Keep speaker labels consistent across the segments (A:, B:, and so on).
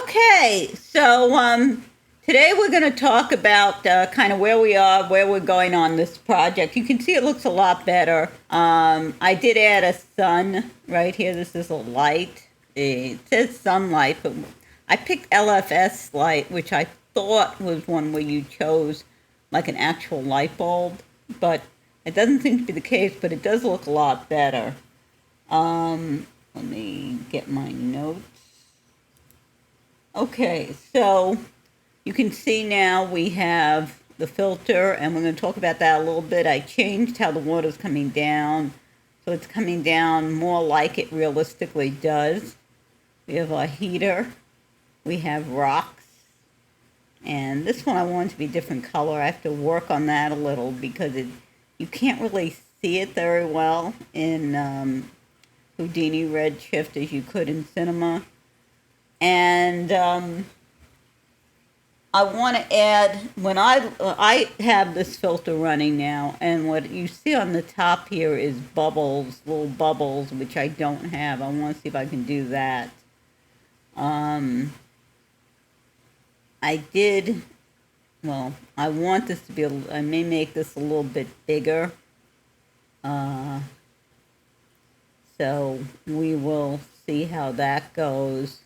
A: Okay, so today we're going to talk about kind of where we are, where we're going on this project. You can see it looks a lot better. I did add a sun right here. This is a light. It says sunlight, but I picked LFS light, which I thought was one where you chose like an actual light bulb, but it doesn't seem to be the case, but it does look a lot better. Let me get my notes. Okay, so you can see now we have the filter, and we're going to talk about that a little bit. I changed how the water's coming down, so it's coming down more like it realistically does. We have a heater, we have rocks, and this one I want it to be a different color. I have to work on that a little because you can't really see it very well in Houdini Redshift as you could in Cinema. And I want to add, when I have this filter running now, and what you see on the top here is bubbles, little bubbles, which I don't have. I want to see if I can do that. I did, well, I want this to be, I may make this a little bit bigger. So we will see how that goes.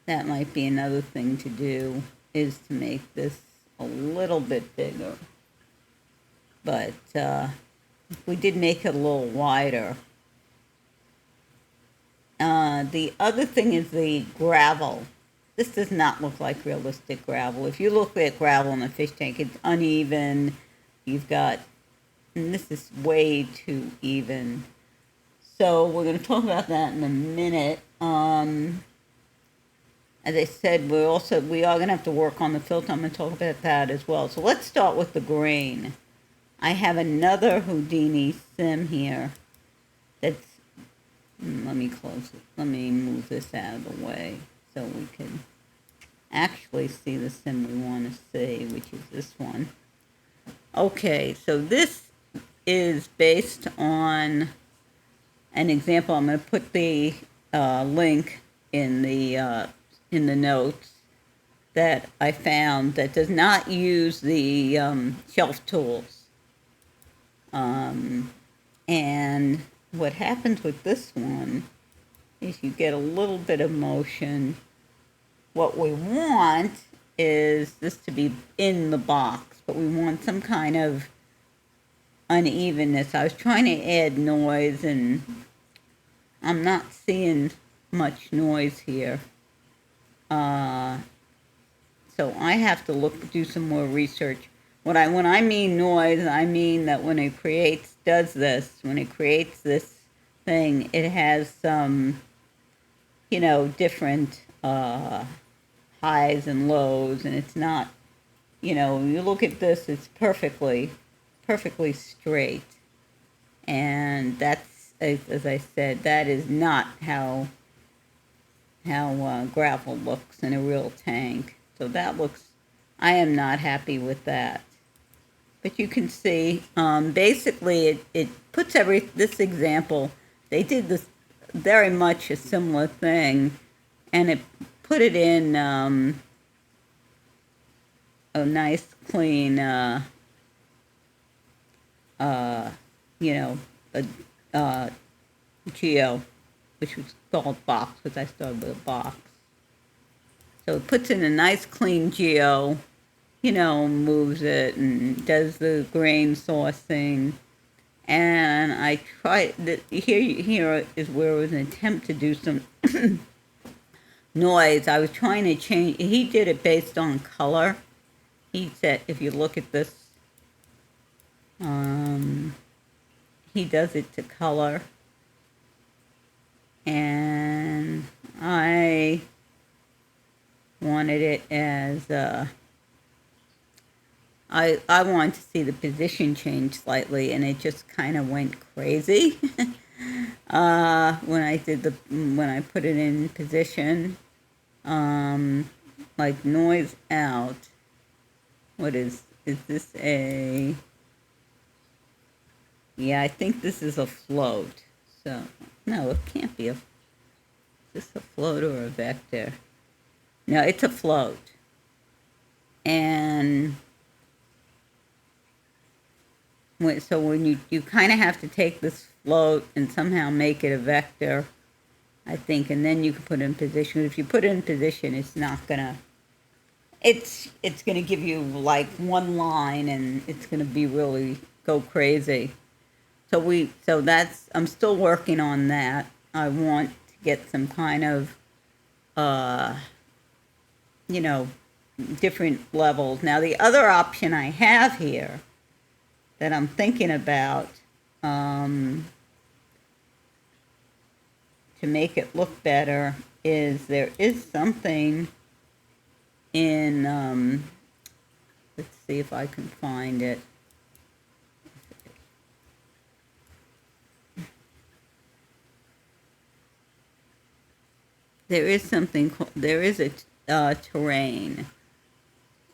A: That might be another thing to do, is to make this a little bit bigger. But we did make it a little wider. The other thing is the gravel. This does not look like realistic gravel. If you look at gravel in a fish tank, it's uneven. You've got, and this is way too even. So we're going to talk about that in a minute. As I said, we are going to have to work on the filter. I'm going to talk about that as well. So let's start with the grain. I have another Houdini sim here. That's, let me close it. Let me move this out of the way so we can actually see the sim we want to see, which is this one. Okay, so this is based on an example. I'm going to put the link in the notes that I found that does not use the shelf tools. And what happens with this one is you get a little bit of motion. What we want is this to be in the box, but we want some kind of unevenness. I was trying to add noise, and I'm not seeing much noise here. So I have to do some more research. When I mean noise, I mean that when it does this thing, it has some, different highs and lows, and it's not, you look at this, it's perfectly straight. And that's, as I said, that is not how gravel looks in a real tank. So that looks, I am not happy with that. But you can see, basically it puts this example, they did this very much a similar thing, and it put it in a nice clean, geo, which was called box, because I started with a box. So it puts in a nice clean geo, moves it and does the grain sourcing. And I tried, here is where it was an attempt to do some noise. I was trying to change, he did it based on color. He said, if you look at this, he does it to color. And I wanted it as, I wanted to see the position change slightly, and it just kind of went crazy when I put it in position. Like noise out. What is this a? Yeah, I think this is a float. So no, it can't be a. this a float or a vector? No, it's a float. And so when you kind of have to take this float and somehow make it a vector, I think, and then you can put it in position. If you put it in position, it's not gonna, it's gonna give you like one line and it's gonna be really go crazy. So that's, I'm still working on that. I want to get some kind of, you know, different levels. Now the other option I have here that I'm thinking about, to make it look better, is there is something in, let's see if I can find it. There is something, there is a terrain,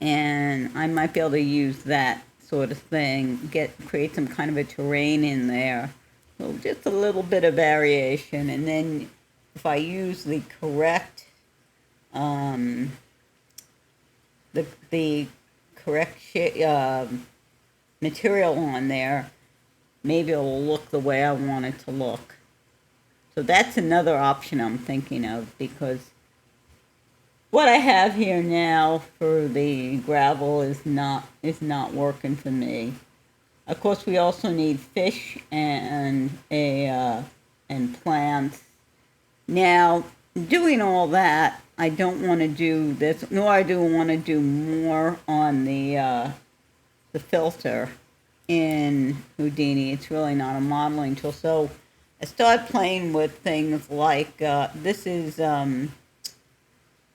A: and I might be able to use that sort of thing, create some kind of a terrain in there. So just a little bit of variation, and then if I use the correct, the correct material on there, maybe it'll look the way I want it to look. So that's another option I'm thinking of, because what I have here now for the gravel is not working for me. Of course, we also need fish and plants. Now, doing all that, I don't want to do this, nor I do want to do more on the filter in Houdini. It's really not a modeling tool. So I started playing with things like, this is live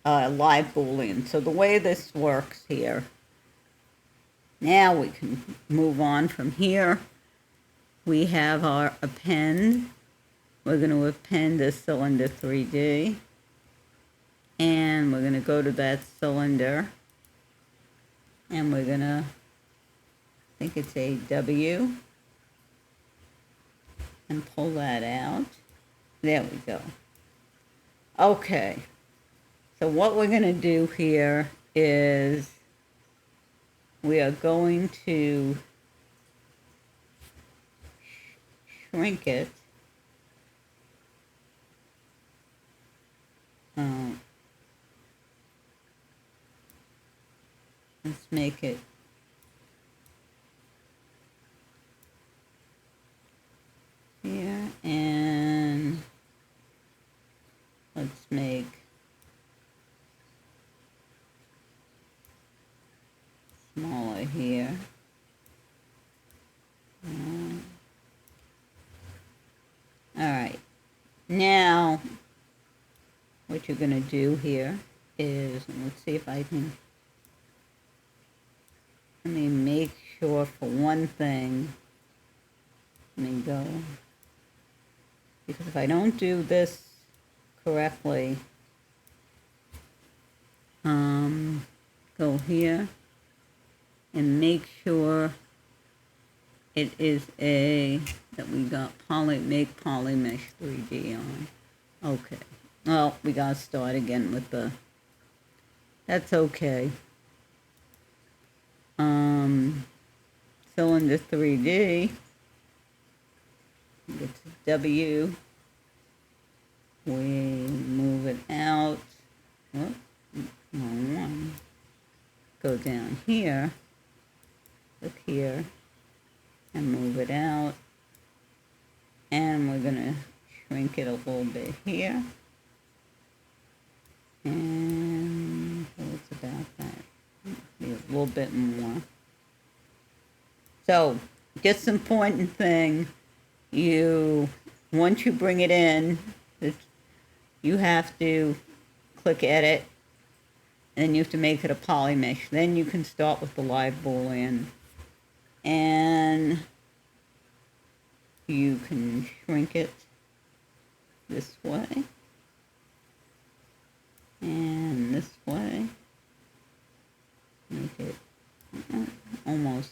A: Boolean. So the way this works here, now we can move on from here. We have our append. We're going to append a cylinder 3D. And we're going to go to that cylinder. And we're going to, I think it's a W. And pull that out. There we go. Okay. So what we're going to do here is we are going to shrink it. Let's make it here, and let's make smaller here. All right. Now, what you're going to do here is, let's see if I can, let me make sure for one thing, let me go, because if I don't do this correctly, go here and make sure it is that we got make polymesh 3D on. Okay. Well, we gotta start again with that's okay. Cylinder 3D. Get to W. We move it out. Whoop, wrong one. Go down here. Look here. And move it out. And we're gonna shrink it a little bit here. And what's about that? Be a little bit more. So, just an important thing, once you bring it in, you have to click edit, and then you have to make it a polymesh. Then you can start with the live Boolean, and you can shrink it this way, and this way. Make it almost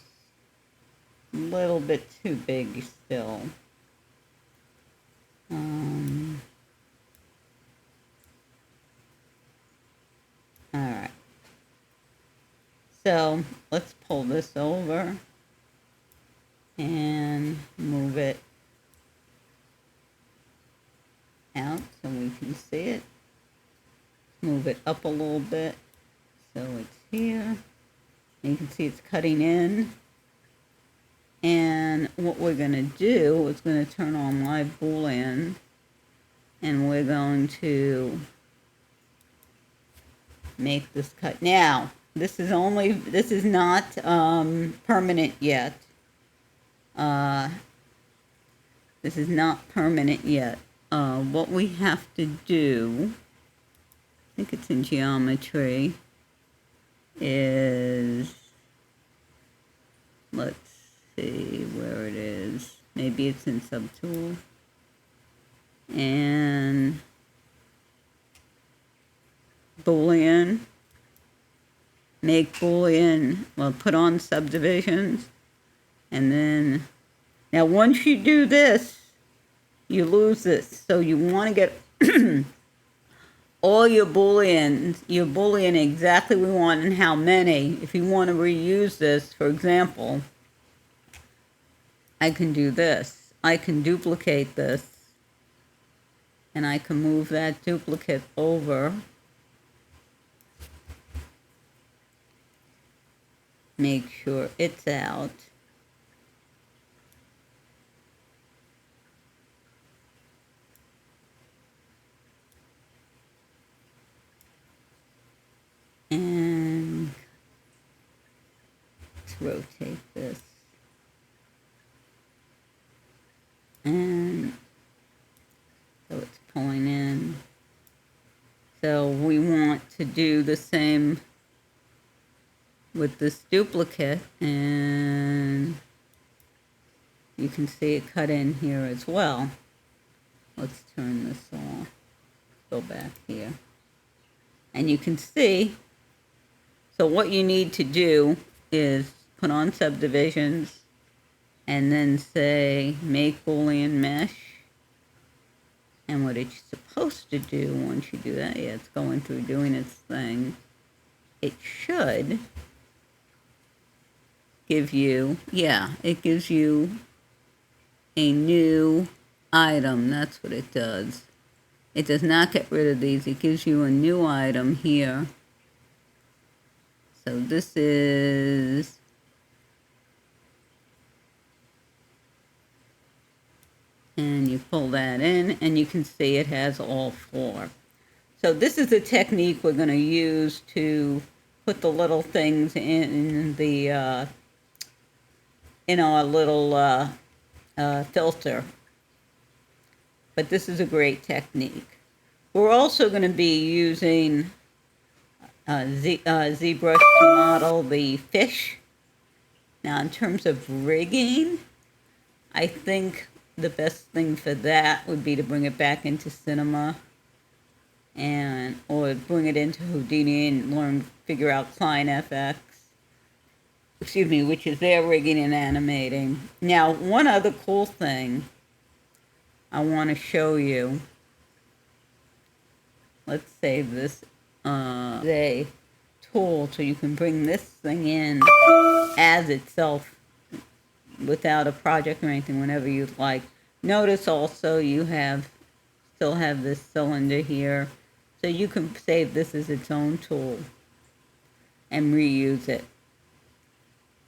A: a little bit too big still. So let's pull this over and move it out so we can see it. Move it up a little bit so it's here. And you can see it's cutting in. And what we're going to do is going to turn on live boolean, and we're going to make this cut. Now, this is not permanent yet. This is not permanent yet. What we have to do, I think it's in geometry, is, let's see where it is. Maybe it's in subtool. And boolean, make boolean, well, put on subdivisions, and then, now once you do this, you lose this. So you want to get all your boolean exactly we want and how many. If you want to reuse this, for example, I can do this. I can duplicate this, and I can move that duplicate over. Make sure it's out. And let's rotate this. And so it's pulling in. So we want to do the same with this duplicate, and you can see it cut in here as well. Let's turn this off. Go back here. And you can see, so what you need to do is put on subdivisions and then say make boolean mesh. And what it's supposed to do once you do that, yeah, it's going through doing its thing. It should give you, yeah, it gives you a new item. That's what it does. It does not get rid of these. It gives you a new item here. So this is, and you pull that in, and you can see it has all four. So this is the technique we're going to use to put the little things in the in our little filter. But this is a great technique. We're also going to be using zbrush to model the fish. Now, in terms of rigging, I think the best thing for that would be to bring it back into Cinema, and or bring it into Houdini and figure out ClientFX. Excuse me, which is their rigging and animating. Now, one other cool thing I want to show you. Let's save this a tool so you can bring this thing in as itself without a project or anything whenever you'd like. Notice also you still have this cylinder here, so you can save this as its own tool and reuse it.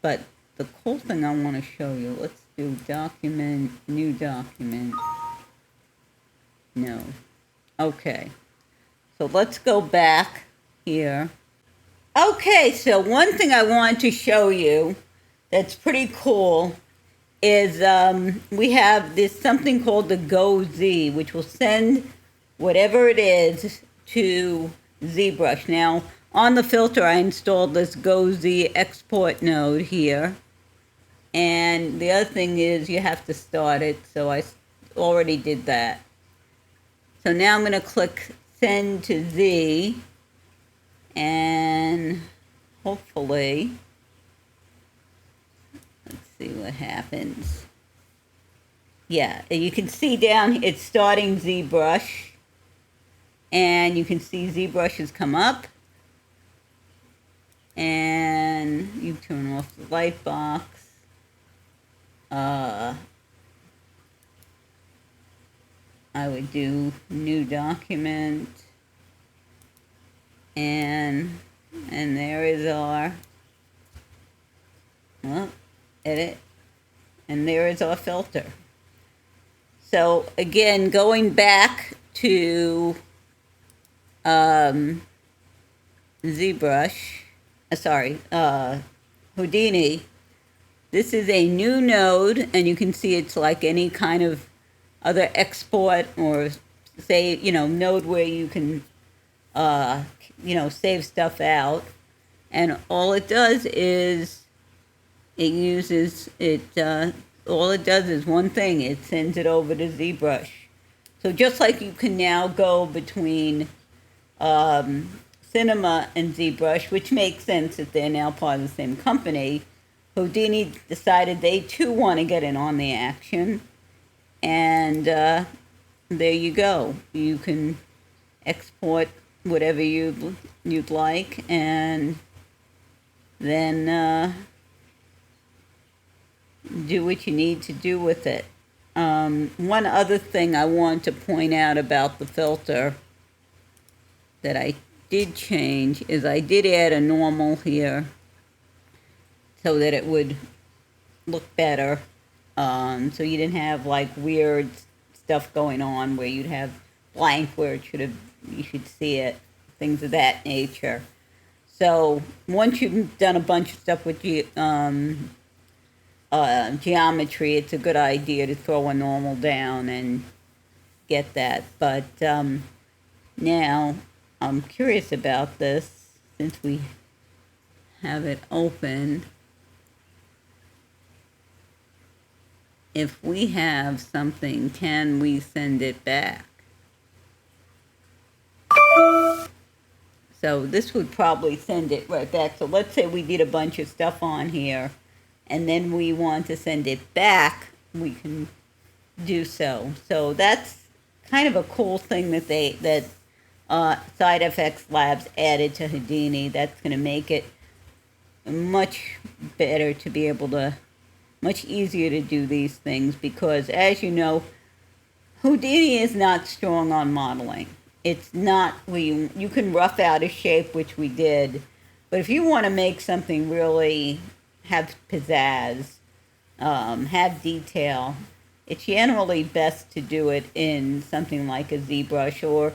A: But the cool thing I want to show you, let's do document, new document. No. Okay. So let's go back here. Okay, so one thing I want to show you that's pretty cool is we have this something called the Go Z, which will send whatever it is to ZBrush. Now, on the filter, I installed this Go Z export node here. And the other thing is you have to start it, so I already did that. So now I'm going to click Send to Z, and hopefully, let's see what happens. Yeah, you can see down, it's starting ZBrush, and you can see ZBrush has come up, and would turn off the light box. I would do new document, and there is our, well, edit, and there is our filter. So again, going back to ZBrush, Houdini. This is a new node, and you can see it's like any kind of other export or say, node where you can, save stuff out. And all it does is all it does is one thing. It sends it over to ZBrush. So just like you can now go between Cinema and ZBrush, which makes sense that they're now part of the same company, Houdini decided they too want to get in on the action. And there you go. You can export whatever you'd like, and then do what you need to do with it. One other thing I want to point out about the filter that I did change is I did add a normal here so that it would look better. So you didn't have like weird stuff going on where you'd have blank where you should see it, things of that nature. So once you've done a bunch of stuff with geometry, it's a good idea to throw a normal down and get that. But now I'm curious about this since we have it open. If we have something, can we send it back? So this would probably send it right back. So let's say we did a bunch of stuff on here, and then we want to send it back, we can do so. So that's kind of a cool thing that Side FX Labs added to Houdini. That's going to make it much better to be able to, much easier to do these things, because as you know, Houdini is not strong on modeling. It's not where you can rough out a shape, which we did, but if you want to make something really have pizzazz, have detail, it's generally best to do it in something like a ZBrush, or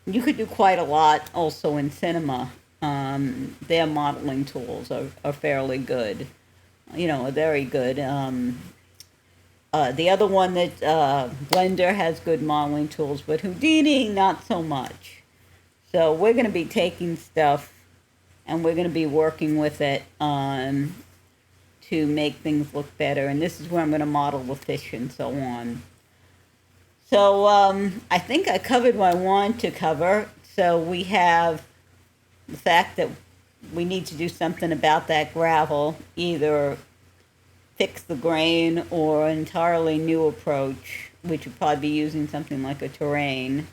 A: you could do quite a lot also in Cinema. Their modeling tools are fairly good, are very good. The other one that Blender has good modeling tools, but Houdini not so much. So we're going to be taking stuff and we're going to be working with it to make things look better. And this is where I'm going to model the fish and so on. So I think I covered what I want to cover. So we have the fact that we need to do something about that gravel, either fix the grain or an entirely new approach, which would probably be using something like a terrain.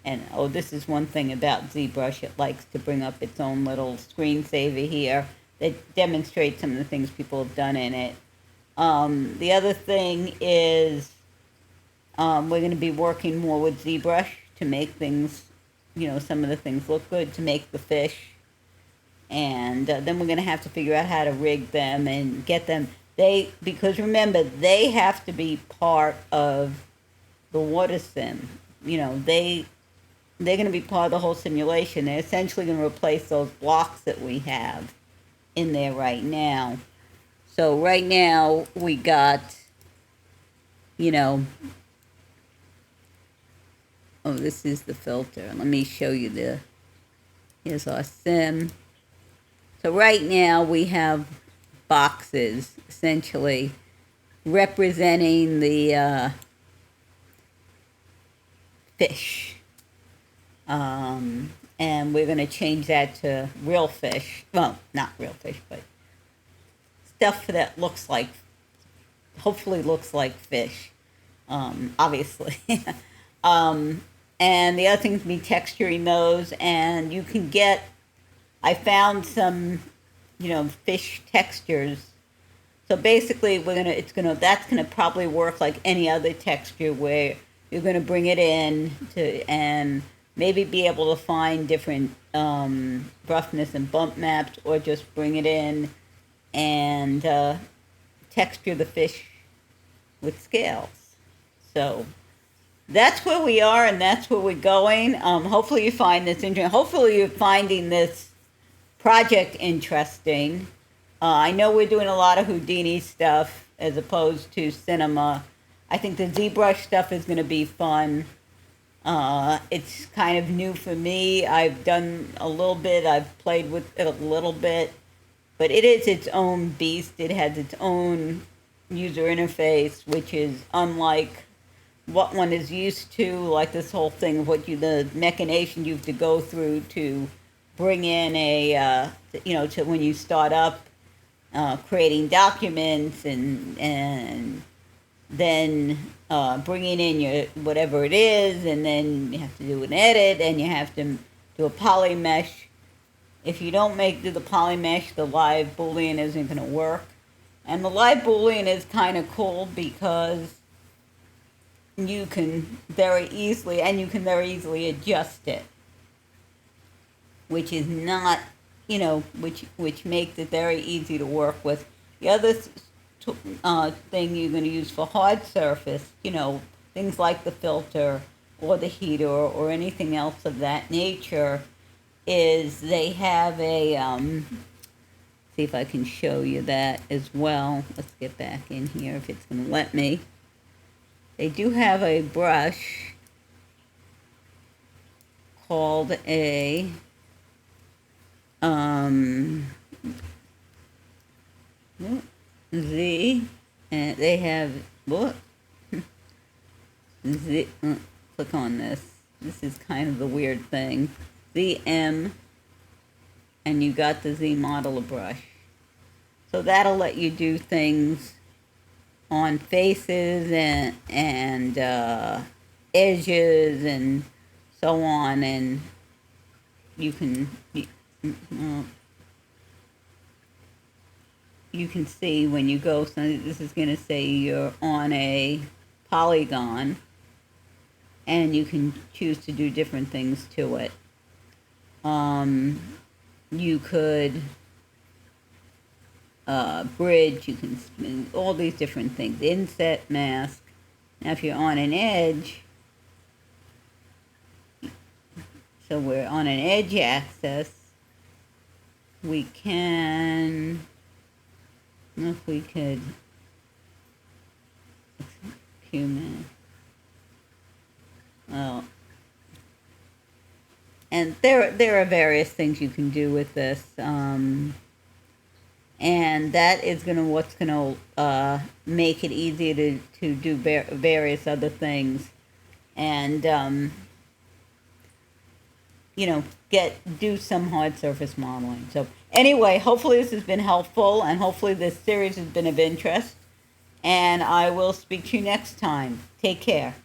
A: And this is one thing about ZBrush. It likes to bring up its own little screensaver here that demonstrates some of the things people have done in it. The other thing is we're going to be working more with ZBrush to make things, some of the things look good, to make the fish. And then we're going to have to figure out how to rig them and get them. Because remember, they have to be part of the water sim. They're going to be part of the whole simulation. They're essentially going to replace those blocks that we have in there right now. So right now we got, this is the filter. Let me show you here's our sim. So right now we have boxes essentially representing the fish. And we're going to change that to real fish. Well, not real fish, but stuff that hopefully looks like fish, obviously. And the other thing can be texturing those, and you can I found some fish textures. So basically, that's gonna probably work like any other texture where you're gonna bring it in to and maybe be able to find different roughness and bump maps, or just bring it in and texture the fish with scales. So that's where we are, and that's where we're going. Hopefully, you find this interesting. Hopefully, you're finding this project interesting. I know we're doing a lot of Houdini stuff as opposed to cinema. I think the ZBrush stuff is going to be fun. It's kind of new for me. I've done a little bit. I've played with it a little bit. But it is its own beast. It has its own user interface, which is unlike what one is used to, like this whole thing of the machination you have to go through to bring in to when you start up, creating documents and then bringing in your whatever it is, and then you have to do an edit, and you have to do a poly mesh. If you don't do the poly mesh, the live Boolean isn't going to work. And the live Boolean is kind of cool because you can very easily adjust it, which is not, which makes it very easy to work with. The other thing you're going to use for hard surface, things like the filter or the heater or anything else of that nature, is they have see if I can show you that as well. Let's get back in here if it's going to let me. They do have a brush called a Z, and they have what? Z. Click on this. This is kind of the weird thing. ZM, and you got the Z modeler brush. So that'll let you do things on faces and edges and so on, and you can see when you go. So this is going to say you're on a polygon, and you can choose to do different things to it. You could bridge, you can spin, all these different things. Inset, mask. Now if you're on an edge, so we're on an edge axis, we can, I don't know if we could, human, well, and there are various things you can do with this, and that is what's gonna make it easier to do various other things, and do some hard surface modeling. So anyway, hopefully this has been helpful, and hopefully this series has been of interest, and I will speak to you next time. Take care.